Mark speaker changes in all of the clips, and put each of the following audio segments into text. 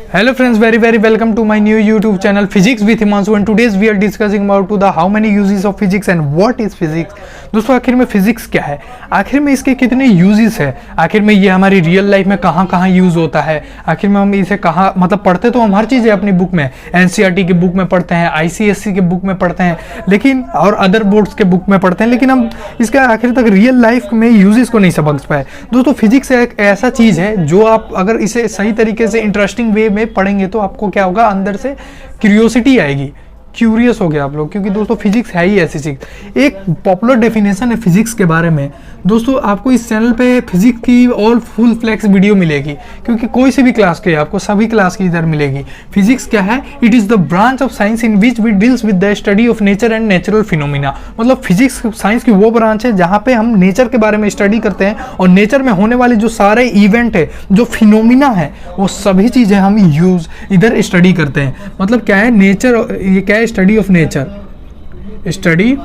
Speaker 1: Hello friends, very welcome to my new YouTube channel Physics with Himanshu, and today's we are discussing about to the how many uses of physics and what is physics। दोस्तों आखिर में physics क्या है, आखिर में इसके कितने uses है, आखिर में ये हमारी रियल लाइफ में कहाँ यूज होता है, आखिर में हम इसे कहाँ मतलब पढ़ते तो हम हर चीज़ है अपनी बुक में, एनसीईआरटी की बुक में पढ़ते हैं, आईसीएसई के बुक में पढ़ते हैं, लेकिन और अदर बोर्ड्स के बुक में पढ़ते हैं, लेकिन हम इसका आखिर तक रियल लाइफ में यूजेस को नहीं समझ पाए। दोस्तों फिजिक्स एक ऐसा चीज़ है जो आप अगर इसे सही तरीके से इंटरेस्टिंग वे में पढ़ेंगे तो आपको क्या होगा, अंदर से क्यूरियोसिटी आएगी, क्यूरियस हो गया आप लोग, क्योंकि दोस्तों फिजिक्स है ही ऐसी चीज़। एक पॉपुलर डेफिनेशन है फिजिक्स के बारे में। दोस्तों आपको इस चैनल पे फिजिक्स की ऑल फुल फ्लैक्स वीडियो मिलेगी, क्योंकि कोई से भी क्लास के आपको सभी क्लास की इधर मिलेगी। फिजिक्स क्या है? It is the branch of science in which we deals with the study of nature and natural phenomena. मतलब फिजिक्स साइंस की वो ब्रांच है जहाँ पे हम नेचर के बारे में स्टडी करते हैं और नेचर में होने वाले जो सारे इवेंट है, जो फिनोमिना है, वो सभी चीज़ें हम इधर स्टडी करते हैं। मतलब क्या है नेचर, ये क्या है? Study of nature, study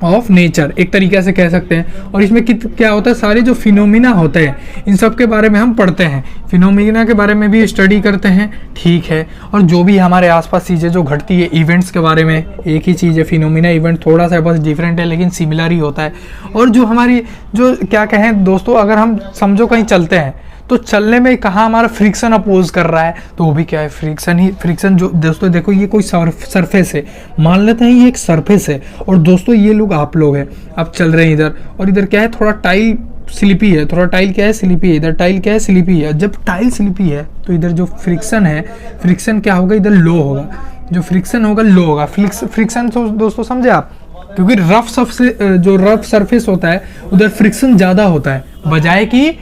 Speaker 1: of nature एक तरीके से कह सकते हैं। और इसमें क्या होता है, सारे जो फिनोमिना होते हैं इन सब के बारे में हम पढ़ते हैं, फिनोमिना के बारे में भी स्टडी करते हैं, ठीक है। और जो भी हमारे आसपास चीज़ें जो घटती है, इवेंट्स के बारे में, एक ही चीज़ है फिनोमिना इवेंट, थोड़ा सा बस डिफरेंट है लेकिन सिमिलर ही होता है। और जो हमारी जो क्या कहें दोस्तों, अगर हम समझो कहीं चलते हैं तो चलने में कहाँ हमारा फ्रिक्शन अपोज कर रहा है, तो वो भी क्या है, फ्रिक्शन जो दोस्तों देखो ये कोई सरफेस है, मान लेते हैं ये एक सरफेस है, और दोस्तों ये लोग आप लोग हैं, आप चल रहे हैं इधर, और इधर क्या है, थोड़ा टाइल स्लिपी है, थोड़ा टाइल क्या है, स्लिपी है, इधर टाइल क्या है, स्लिपी है। जब टाइल स्लिपी है तो इधर जो फ्रिक्शन है, फ्रिक्शन क्या होगा, इधर लो होगा, जो फ्रिक्शन होगा लो होगा। फ्रिक्शन तो दोस्तों समझे आप, क्योंकि रफ सरफेस होता है उधर फ्रिक्शन ज़्यादा होता है बजाय कि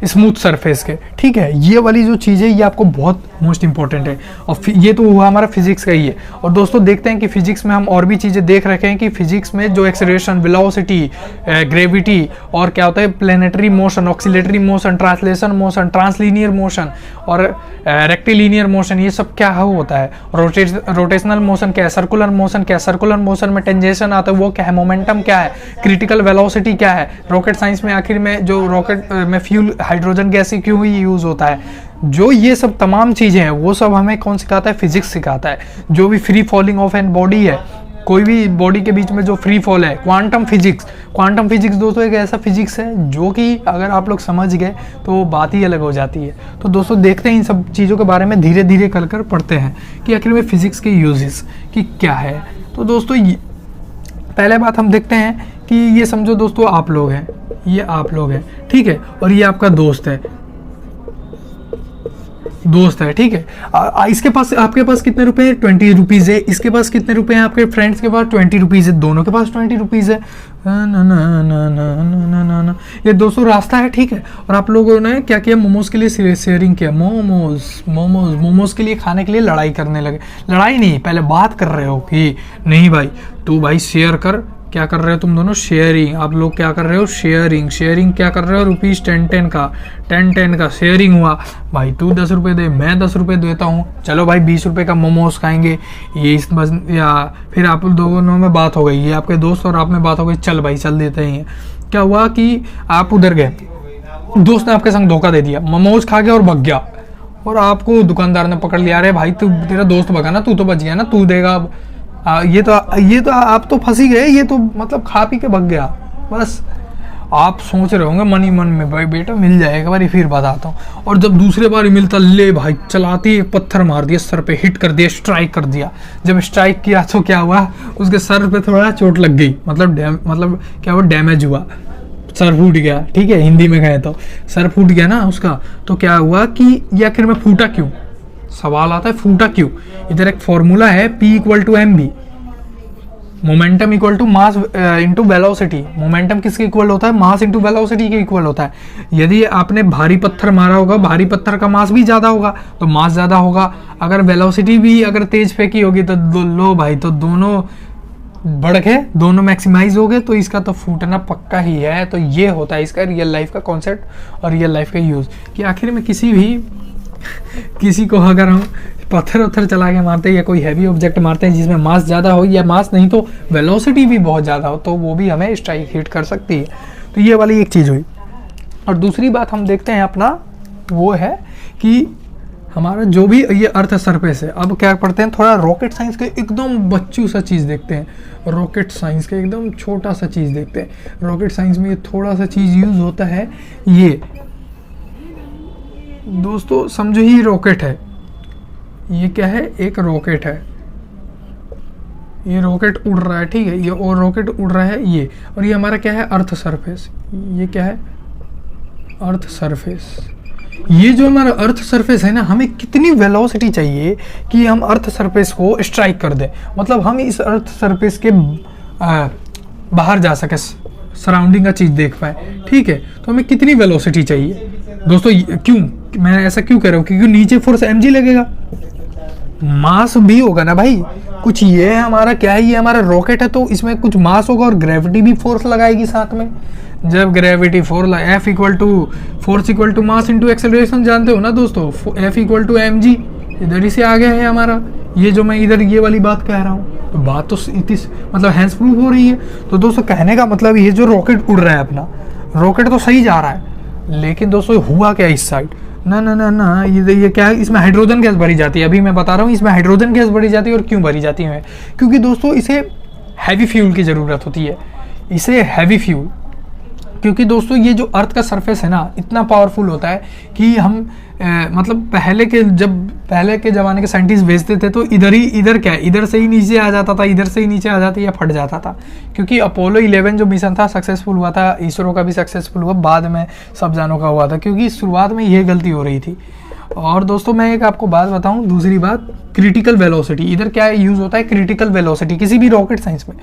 Speaker 1: स्मूथ सरफेस के, ठीक है। ये वाली जो चीज़ है ये आपको बहुत मोस्ट इंपॉर्टेंट है, और ये तो हुआ हमारा फिजिक्स का ही है। और दोस्तों देखते हैं कि फिजिक्स में हम और भी चीज़ें देख रखे हैं कि फिजिक्स में जो एक्सेलरेशन, वेलोसिटी, ग्रेविटी, और क्या होता है planetary motion, oscillatory motion, translation motion, translinear motion और रेक्टिलीनियर मोशन, ये सब क्या होता है। रोटेशनल मोशन क्या है, सर्कुलर मोशन क्या है, सर्कुलर मोशन में टेंजेशन आता है वो क्या है, मोमेंटम क्या है, क्रिटिकल वेलोसिटी क्या है। रॉकेट साइंस में आखिर में जो रॉकेट में फ्यूल हाइड्रोजन गैस ही क्यों ही यूज़ होता है, जो ये सब तमाम चीज़ें हैं वो सब हमें कौन सिखाता है, फिजिक्स सिखाता है। जो भी free falling of an body है, कोई भी बॉडी के बीच में जो फ्री फॉल है, क्वांटम फिजिक्स दोस्तों एक ऐसा फिजिक्स है जो कि अगर आप लोग समझ गए तो बात ही अलग हो जाती है। तो दोस्तों देखते हैं इन सब चीज़ों के बारे में, धीरे धीरे कर पढ़ते हैं कि आखिर में फिजिक्स के यूजेस कि क्या है। तो दोस्तों पहले बात हम देखते हैं कि ये समझो दोस्तों आप लोग हैं, ये आप लोग हैं, ठीक है, और ये आपका दोस्त है, ठीक है। इसके पास, आपके पास कितने रुपए हैं, 20 रुपीज़ है। इसके पास कितने रुपए हैं, आपके फ्रेंड्स के पास 20 रुपीज़ है, दोनों के पास 20 रुपीज़ है। ना ये दोस्तों रास्ता है, ठीक है। और आप लोगों ने क्या किया, मोमोज के लिए शेयरिंग किया, मोमोज के लिए खाने के लिए लड़ाई करने लगे। लड़ाई नहीं, पहले बात कर रहे हो कि नहीं भाई तू भाई शेयर कर, क्या कर रहे हो तुम दोनों, शेयरिंग। आप लोग क्या कर रहे हो, शेयरिंग क्या कर रहे हो, रुपीज़ 10 का शेयरिंग हुआ। भाई तू 10 रुपये दे, मैं 10 रुपये देता हूँ, चलो भाई 20 रुपये का मोमोज खाएंगे। ये इस बस, या फिर आप दोनों में बात हो गई, ये आपके दोस्त और आप में बात हो गई, चल भाई चल देते हैं। क्या हुआ कि आप उधर गए, दोस्त ने आपके संग धोखा दे दिया, मोमोज खा गया और भग गया, और आपको दुकानदार ने पकड़ लिया, अरे भाई तू, तेरा दोस्त भगा ना, तू तो बच गया ना, तू देगा। ये तो आप तो फंसी गए, ये तो मतलब खा पी के भग गया। बस आप सोच रहे होंगे मन ही मन में, भाई बेटा मिल जाएगा बारी फिर बताता हूँ। और जब दूसरे बार मिलता, ले भाई चलाते ही पत्थर मार दिया, सर पे हिट कर दिया, स्ट्राइक कर दिया। जब स्ट्राइक किया तो क्या हुआ, उसके सर पे थोड़ा चोट लग गई, मतलब क्या हुआ, डैमेज हुआ, सर फूट गया, ठीक है, हिंदी में कहे तो सर फूट गया ना उसका। तो क्या हुआ कि ये आखिर में फूटा क्यों, सवाल आता है फूटा क्यों। इधर एक फॉर्मूला है P = mv, momentum equal to mass into velocity. Momentum किसके इक्वल होता है, मास इंटू वेलोसिटी के इक्वल होता है। यदि आपने भारी पत्थर मारा होगा, भारी पत्थर का मास भी ज़्यादा होगा तो मास ज़्यादा होगा, अगर वेलोसिटी भी अगर तेज फेंकी होगी तो लो भाई, तो दोनों बढ़ के दोनों मैक्सिमाइज हो गए, तो इसका तो फूटना पक्का ही है। तो ये होता है इसका रियल लाइफ का कॉन्सेप्ट और रियल लाइफ का यूज़, कि आखिर में किसी को अगर हम पत्थर चला के मारते हैं या कोई हैवी ऑब्जेक्ट मारते हैं जिसमें मास ज़्यादा हो, या मास नहीं तो वेलोसिटी भी बहुत ज़्यादा हो, तो वो भी हमें स्ट्राइक हिट कर सकती है। तो ये वाली एक चीज़ हुई। और दूसरी बात हम देखते हैं अपना वो है कि हमारा जो भी ये अर्थ सरफेस है, अब क्या पढ़ते हैं, थोड़ा रॉकेट साइंस के एकदम बच्चू सा चीज़ देखते हैं। रॉकेट साइंस के एकदम छोटा सा चीज़ देखते हैं। रॉकेट साइंस में ये थोड़ा सा चीज़ यूज़ होता है। ये दोस्तों समझो ही रॉकेट है। ये क्या है, एक रॉकेट है। ये रॉकेट उड़ रहा है, ठीक है, ये और रॉकेट उड़ रहा है ये, और ये हमारा क्या है, अर्थ सरफेस। ये क्या है, अर्थ सरफेस। ये जो हमारा अर्थ सरफेस है ना, हमें कितनी वेलोसिटी चाहिए कि हम अर्थ सरफेस को स्ट्राइक कर दें, मतलब हम इस अर्थ सरफेस के बाहर जा सके, सराउंडिंग का चीज़ देख पाए, ठीक है। तो हमें कितनी वेलोसिटी चाहिए दोस्तों? क्यों मैं ऐसा क्यों कह रहा हूँ, क्योंकि नीचे फोर्स mg लगेगा, मास भी होगा ना भाई कुछ। ये है हमारा क्या है, ये हमारा रॉकेट है, तो इसमें कुछ मास होगा और ग्रेविटी भी फोर्स लगाएगी साथ में। जब gravity F equal to force equal to mass into acceleration, जानते हो ना दोस्तों, F इक्वल टू mg, इधर ही से आ गया है हमारा। ये जो मैं इधर ये वाली बात कह रहा हूँ, तो बात तो मतलब हैंड्स प्रूफ हो रही है। तो दोस्तों कहने का मतलब ये जो रॉकेट उड़ रहा है अपना, रॉकेट तो सही जा रहा है, लेकिन दोस्तों हुआ क्या इस साइड, ना ना ना ना, ये क्या है, इसमें हाइड्रोजन गैस भरी जाती है। अभी मैं बता रहा हूँ इसमें हाइड्रोजन गैस भरी जाती है। और क्यों भरी जाती है, क्योंकि दोस्तों इसे हैवी फ्यूल की ज़रूरत होती है, इसे हैवी फ्यूल। क्योंकि दोस्तों ये जो अर्थ का सरफेस है ना, इतना पावरफुल होता है कि हम मतलब पहले के ज़माने के साइंटिस्ट भेजते थे तो इधर क्या है, इधर से ही नीचे आ जाता था, इधर से ही नीचे आ जाती या फट जाता था। क्योंकि अपोलो 11 जो मिशन था सक्सेसफुल हुआ था, इसरो का भी सक्सेसफुल हुआ, बाद में सब जानों का हुआ था, क्योंकि शुरुआत में ये गलती हो रही थी। और दोस्तों मैं एक आपको बात बताऊं, दूसरी बात, क्रिटिकल वेलोसिटी। इधर क्या यूज़ होता है, क्रिटिकल वेलोसिटी। किसी भी रॉकेट साइंस में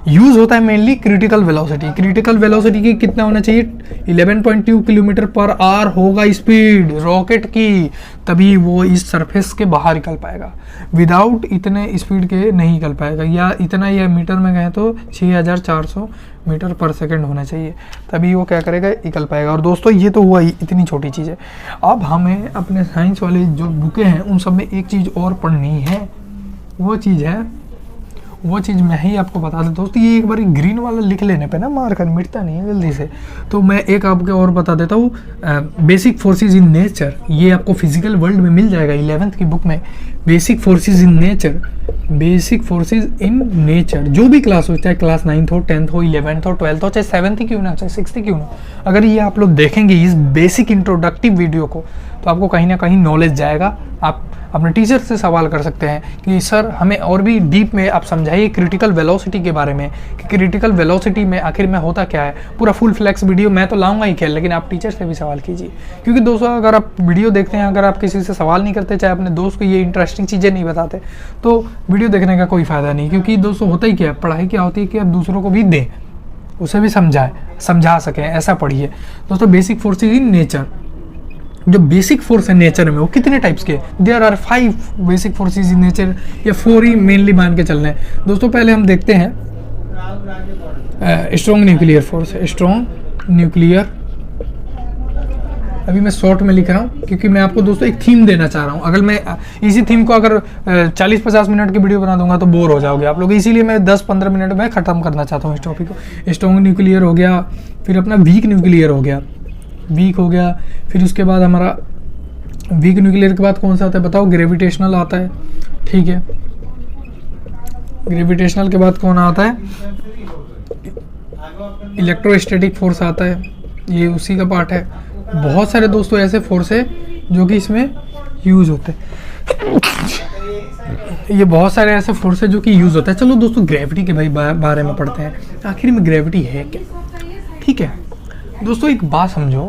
Speaker 1: यूज़ होता है mainly critical velocity. Critical velocity की कितना होना चाहिए, 11.2 किलोमीटर पर आवर होगा स्पीड रॉकेट की, तभी वो इस सरफेस के बाहर निकल पाएगा। विदाउट इतने स्पीड के नहीं निकल पाएगा, या इतना, या मीटर में कहें तो 6400 मीटर पर सेकंड होना चाहिए, तभी वो क्या करेगा, निकल पाएगा। और दोस्तों ये तो हुआ ही, इतनी छोटी चीज़ है। अब हमें अपने साइंस वाले जो बुकें हैं उन सब में एक चीज़ और पढ़नी है। वो चीज़ मैं ही आपको बता देता हूँ। तो ये एक बार ग्रीन वाला लिख लेने पे ना मार्कर मिटता नहीं है जल्दी से। तो मैं एक आपको और बता देता हूँ, बेसिक फोर्सेस इन नेचर। ये आपको फिजिकल वर्ल्ड में मिल जाएगा 11th की बुक में। Basic forces in nature, basic forces in nature, जो भी क्लास हो, चाहे क्लास 9th हो, 10th हो, 11th हो, 12th हो, चाहे 7th क्यों ना, चाहे 6th क्यों ना, अगर ये आप लोग देखेंगे इस बेसिक इंट्रोडक्टिव वीडियो को, तो आपको कहीं ना कहीं नॉलेज जाएगा। आप अपने टीचर से सवाल कर सकते हैं कि सर हमें और भी डीप में आप समझाइए क्रिटिकल वेलोसिटी के बारे में, कि क्रिटिकल वेलोसिटी में आखिर में होता क्या है। पूरा फुल फ्लैक्स वीडियो मैं तो लाऊंगा ही खेल, लेकिन आप टीचर से भी सवाल कीजिए। क्योंकि दोस्तों अगर आप वीडियो देखते हैं, अगर आप किसी से सवाल नहीं करते, चाहे अपने दोस्त को ये इंटरेस्टिंग चीज़ें नहीं बताते, तो वीडियो देखने का कोई फ़ायदा नहीं। क्योंकि दोस्तों होता ही क्या है, पढ़ाई क्या होती है कि आप दूसरों को भी दें, उसे भी समझा सकें, ऐसा पढ़िए। दोस्तों बेसिक फोर्सेज इन नेचर, जो बेसिक फोर्स है नेचर में, वो कितने टाइप्स के, there are 5 basic forces in nature, या 4 ही मेनली मान के चलना है। दोस्तों पहले हम देखते हैं strong nuclear force. Strong nuclear, अभी मैं शॉर्ट में लिख रहा हूँ क्योंकि मैं आपको दोस्तों एक थीम देना चाह रहा हूँ। अगर मैं इसी थीम को अगर 40-50 मिनट की वीडियो बना दूंगा तो बोर हो जाओगे आप लोग, इसीलिए मैं 10-15 मिनट में ख़त्म करना चाहता हूँ इस टॉपिक को। स्ट्रॉन्ग न्यूक्लियर हो गया, फिर अपना वीक न्यूक्लियर हो गया, फिर उसके बाद हमारा वीक न्यूक्लियर के बाद कौन सा आता है बताओ, ग्रेविटेशनल आता है, ठीक है। ग्रेविटेशनल के बाद कौन आता है, इलेक्ट्रोस्टैटिक फोर्स आता है, ये उसी का पार्ट है। बहुत सारे दोस्तों ऐसे फोर्स है जो कि इसमें यूज़ होते हैं, ये बहुत सारे ऐसे फोर्स है जो कि यूज़ होता है। चलो दोस्तों ग्रेविटी के बारे में पढ़ते हैं, आखिर में ग्रेविटी है क्या, ठीक है। दोस्तों एक बात समझो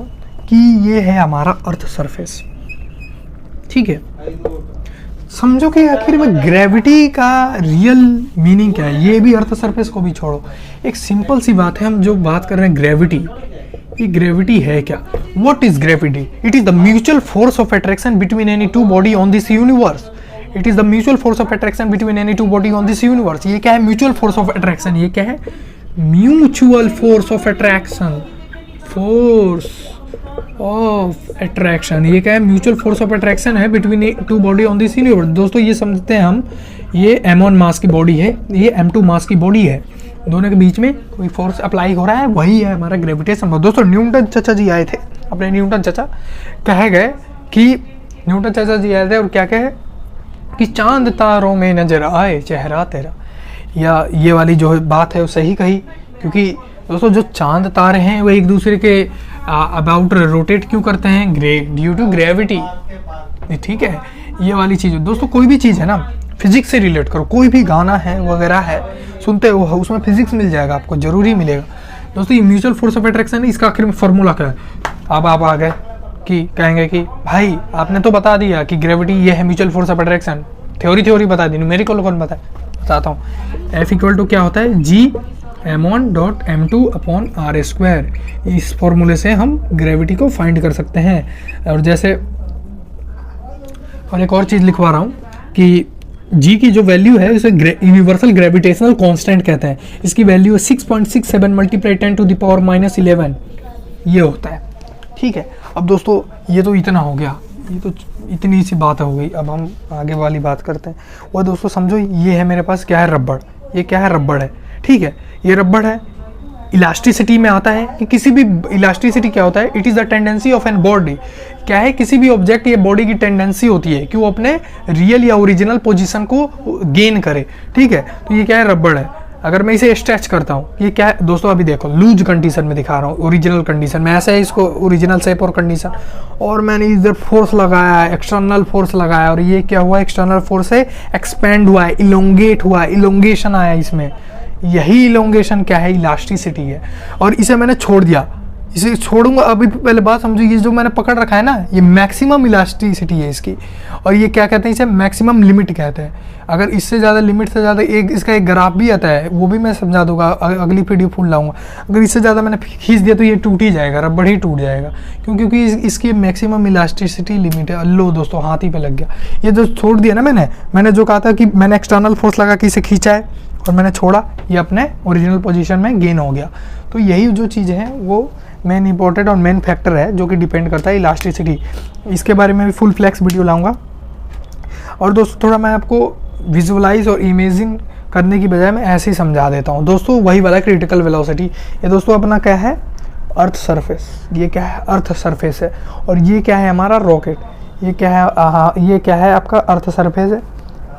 Speaker 1: कि ये है हमारा अर्थ सरफेस, ठीक है। समझो कि आखिर में ग्रेविटी का रियल मीनिंग क्या है, ये भी अर्थ सरफेस को भी छोड़ो। एक सिंपल सी बात है, हम जो बात कर रहे हैं ग्रेविटी, ये ग्रेविटी है क्या। What is gravity? It is the mutual force of attraction between any two body on this universe. It is the mutual force of attraction between any two body on this universe. ये क्या है, mutual force of attraction. ये क्या है, mutual force of attraction, force of attraction. ये क्या है, mutual force of attraction है between two body on this universe. दोस्तों ये समझते हैं हम, ये m1 मास की बॉडी है, ये m2 मास की बॉडी है, दोनों के बीच में कोई फोर्स अप्लाई हो रहा है, वही है हमारा ग्रेविटेशन। दोस्तों न्यूटन चाचा जी आए थे, अपने न्यूटन चाचा कहे गए कि न्यूटन चाचा जी आए थे और क्या कहे कि चांद तारों में नजर आए चेहरा तेरा, या ये वाली जो बात है वो सही कही, क्योंकि दोस्तों जो चांद तारे हैं वो एक दूसरे के अबाउट रोटेट क्यों करते हैं, ड्यू टू ग्रेविटी। ठीक है, ये वाली चीज़ दोस्तों, कोई भी चीज़ है ना फिजिक्स से रिलेट करो, कोई भी गाना है वगैरह है सुनते हो उसमें फिजिक्स मिल जाएगा आपको, जरूरी मिलेगा दोस्तों। ये म्यूचुअल फोर्स ऑफ अट्रैक्शन है, इसका आखिर में फार्मूला क्या है। अब आप आ गए कि कहेंगे कि भाई आपने तो बता दिया कि ग्रेविटी ये है, mutual force of attraction theory बता दी, न्यूमेरिकल कौन बताता हूँ। F इक्वल टू क्या होता है, G m1.m2/r²। इस फॉर्मूले से हम ग्रेविटी को फाइंड कर सकते हैं। और जैसे और एक और चीज़ लिखवा रहा हूँ कि G की जो वैल्यू है उसे यूनिवर्सल ग्रेविटेशनल कांस्टेंट कहते हैं। इसकी वैल्यू है 6.67 × 10⁻11 ये होता है। ठीक है, अब दोस्तों ये तो इतना हो गया, ये तो इतनी सी बात हो गई। अब हम आगे वाली बात करते हैं। और दोस्तों समझो ये है मेरे पास क्या है, रबड़। ये क्या है, रबड़ है। ठीक है, ये रबड़ है, इलास्टिसिटी में आता है कि किसी भी इलास्टिसिटी क्या होता है, it is the tendency of an body. क्या है, किसी भी ऑब्जेक्ट या बॉडी की टेंडेंसी होती है कि वो अपने रियल या ओरिजिनल पोजीशन को गेन करे। ठीक है, तो ये क्या है, रबड़ है। अगर मैं इसे स्ट्रेच करता हूँ, ये क्या है दोस्तों, अभी देखो लूज कंडीशन में दिखा रहा हूँ, ओरिजिनल कंडीशन में ऐसा है इसको, ओरिजिनल शेप और कंडीशन। और मैंने इधर फोर्स लगाया है, एक्सटर्नल फोर्स लगाया, और ये क्या हुआ, एक्सटर्नल फोर्स से एक्सपेंड हुआ है, इलोंगेट हुआ है, इलोंगेशन आया इसमें। यही इलोंगेशन क्या है, इलास्टिसिटी है। और इसे मैंने छोड़ दिया, इसे छोड़ूंगा। अभी पहले बात समझो, ये जो मैंने पकड़ रखा है ना, ये मैक्सिमम इलास्टिसिटी है इसकी। और ये क्या कहते हैं, इसे मैक्सिमम लिमिट कहते हैं। अगर इससे ज़्यादा, लिमिट से ज़्यादा, एक इसका एक ग्राफ भी आता है, वो भी मैं समझा दूंगा, अगली वीडियो फुल लाऊंगा। अगर इससे ज़्यादा मैंने खींच दिया तो ये टूट ही जाएगा, रबड़ ही टूट जाएगा, क्योंकि इसकी मैक्सिमम इलास्टिसिटी लिमिट है। लो दोस्तों, हाथ ही पे लग गया। ये जो छोड़ दिया ना मैंने जो कहा था कि मैंने एक्सटर्नल फोर्स लगा के इसे खींचा है और मैंने छोड़ा, ये अपने ओरिजिनल पोजीशन में गेन हो गया। तो यही जो चीज़ है वो मेन इंपॉर्टेंट और मेन फैक्टर है जो कि डिपेंड करता है इलास्टिसिटी। इसके बारे में भी फुल फ्लैक्स वीडियो लाऊंगा। और दोस्तों थोड़ा मैं आपको विजुअलाइज और इमेजिन करने की बजाय मैं ऐसे ही समझा देता हूँ दोस्तों। वही वाला क्रिटिकल वेलोसिटी, ये दोस्तों अपना क्या है, अर्थ सरफेस। ये क्या है, अर्थ सरफेस है। और ये क्या है, हमारा रॉकेट। ये क्या है, ये क्या है, आपका अर्थ सरफेस है।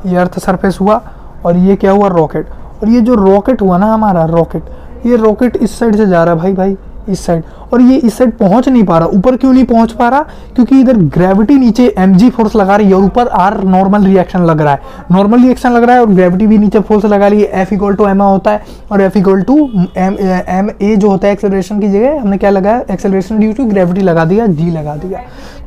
Speaker 1: ये अर्थ सरफेस हुआ और ये क्या हुआ, रॉकेट। और ये जो रॉकेट हुआ ना हमारा रॉकेट, ये रॉकेट इस साइड से जा रहा है भाई इस साइड, और ये इस साइड पहुंच नहीं पा रहा। ऊपर क्यों नहीं पहुंच पा रहा, क्योंकि इधर ग्रेविटी नीचे mg फोर्स लगा रही है और ऊपर r नॉर्मल रिएक्शन लग रहा है, नॉर्मल रिएक्शन लग रहा है, और ग्रेविटी भी नीचे फोर्स लगा रही है। F इक्वल टू ma होता है, और F इक्वल टू ma जो होता है एक्सेलरेशन की जगह हमने क्या लगाया, एक्सेलरेशन ड्यू टू ग्रेविटी लगा दिया, g लगा दिया।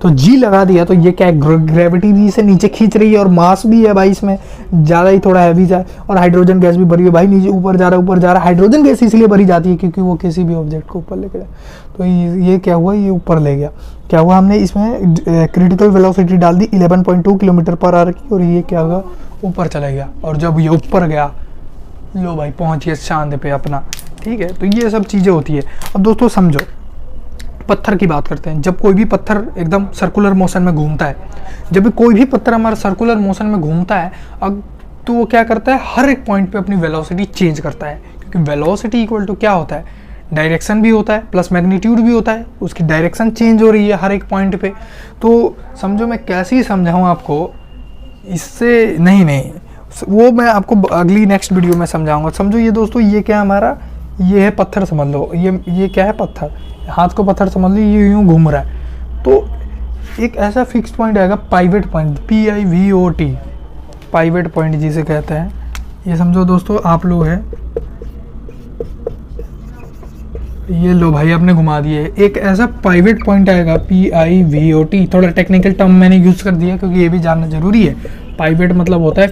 Speaker 1: तो g लगा दिया तो ये क्या है, ग्रेविटी भी इसे नीचे खींच रही है, और मास भी है भाई इसमें ज़्यादा ही, थोड़ा हैवी सा, और हाइड्रोजन गैस भी भरी है भाई, नीचे ऊपर जा रहा है। हाइड्रोजन गैस इसलिए भरी जाती है क्योंकि वो किसी भी ऑब्जेक्ट को ऊपर लेके जाए। तो ये क्या हुआ, ये ऊपर ले गया। क्या हुआ, हमने इसमें क्रिटिकल वेलोसिटी डाल दी 11.2 km/h की, और ये क्या होगा, ऊपर चला गया। और जब ये ऊपर गया, लो भाई पहुंच गया चांद पे अपना। ठीक है, तो ये सब चीज़ें होती है। अब दोस्तों समझो, पत्थर की बात करते हैं। जब कोई भी पत्थर एकदम सर्कुलर मोशन में घूमता है, जब भी कोई भी पत्थर हमारा सर्कुलर मोशन में घूमता है, अब तो वो क्या करता है, हर एक पॉइंट पे अपनी वेलोसिटी चेंज करता है। क्योंकि वेलोसिटी इक्वल टू क्या होता है, डायरेक्शन भी होता है प्लस मैग्नीट्यूड भी होता है, उसकी डायरेक्शन चेंज हो रही है हर एक पॉइंट पे। तो समझो मैं कैसे ही समझाऊँ आपको, इससे नहीं वो मैं आपको अगली नेक्स्ट वीडियो में समझाऊंगा। समझो ये दोस्तों, ये क्या हमारा, ये है पत्थर समझ लो, ये क्या है, पत्थर, हाथ को पत्थर समझ लो, ये यूँ घूम रहा है। तो एक ऐसा फिक्स पॉइंट आएगा, pivot point, PIVOT, pivot point जिसे कहते हैं। ये समझो दोस्तों, आप लोग हैं, ये लो भाई आपने घुमा दिए, एक ऐसा पाइवेट पॉइंट आएगा, PIVOT। थोड़ा टेक्निकल टर्म मैंने यूज़ कर दिया क्योंकि ये भी जानना ज़रूरी है। पाइवेट मतलब होता है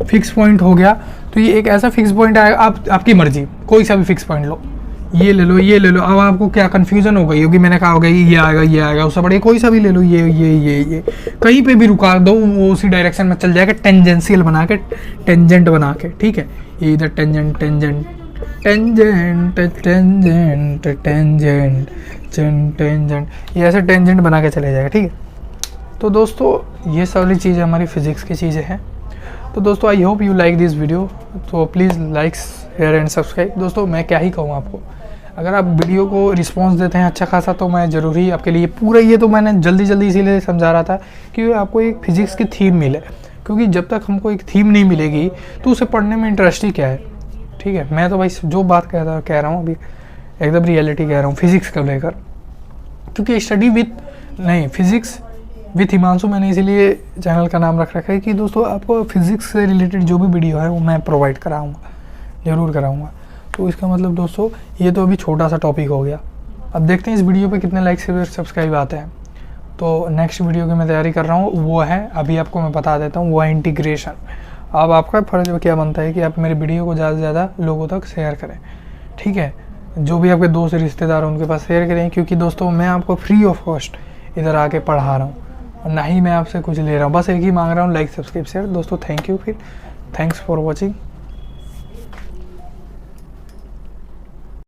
Speaker 1: फिक्स पॉइंट हो गया। तो ये एक ऐसा फिक्स पॉइंट आएगा, आपकी मर्जी, कोई सा भी फिक्स पॉइंट लो, ये ले लो। अब आपको क्या कन्फ्यूजन हो गई होगी, मैंने कहा होगा ये आएगा उससे बड़े, कोई सा भी ले लो, ये कहीं पे भी रुका दो, वो उसी डायरेक्शन में चल जाएगा, टेंजेंशियल बना के, टेंजेंट बना के। ठीक है, ये इधर टेंजेंट, ये ऐसे टेंजेंट बना के चले जाएगा। ठीक है, तो दोस्तों ये सारी चीज़ें हमारी फिजिक्स की चीज़ें हैं। तो दोस्तों I hope you like this video, तो please like share and subscribe. दोस्तों मैं क्या ही कहूँ आपको, अगर आप वीडियो को रिस्पॉन्स देते हैं अच्छा खासा तो मैं ज़रूर ही आपके लिए पूरा, ये तो मैंने जल्दी इसीलिए समझा रहा था कि आपको एक फिज़िक्स की थीम मिले, क्योंकि जब तक हमको एक थीम नहीं मिलेगी तो उसे पढ़ने में इंटरेस्ट ही क्या है। ठीक है, मैं तो भाई जो बात कह रहा हूँ अभी एकदम रियलिटी कह रहा हूँ फिज़िक्स को लेकर, क्योंकि स्टडी विथ नहीं फिज़िक्स विथ हिमांशु मैंने इसीलिए चैनल का नाम रख रखा है कि दोस्तों आपको फिज़िक्स से रिलेटेड जो भी वीडियो है वो मैं प्रोवाइड कराऊँगा, ज़रूर कराऊँगा। तो इसका मतलब दोस्तों ये तो अभी छोटा सा टॉपिक हो गया। अब देखते हैं इस वीडियो पे कितने लाइक से सब्सक्राइब आते हैं। तो नेक्स्ट वीडियो की मैं तैयारी कर रहा हूँ, वो है अभी आपको मैं बता देता हूँ, वो है इंटीग्रेशन। अब आपका फ़र्ज क्या बनता है कि आप मेरे वीडियो को ज़्यादा से ज़्यादा लोगों तक शेयर करें। ठीक है, जो भी आपके दोस्त रिश्तेदार हैं उनके पास शेयर करें, क्योंकि दोस्तों मैं आपको फ्री ऑफ कॉस्ट इधर आके पढ़ा रहा हूँ और ना ही मैं आपसे कुछ ले रहा हूँ, बस एक ही मांग रहा हूँ, लाइक सब्सक्राइब शेयर। दोस्तों थैंक यू, फिर थैंक्स फॉर वॉचिंग।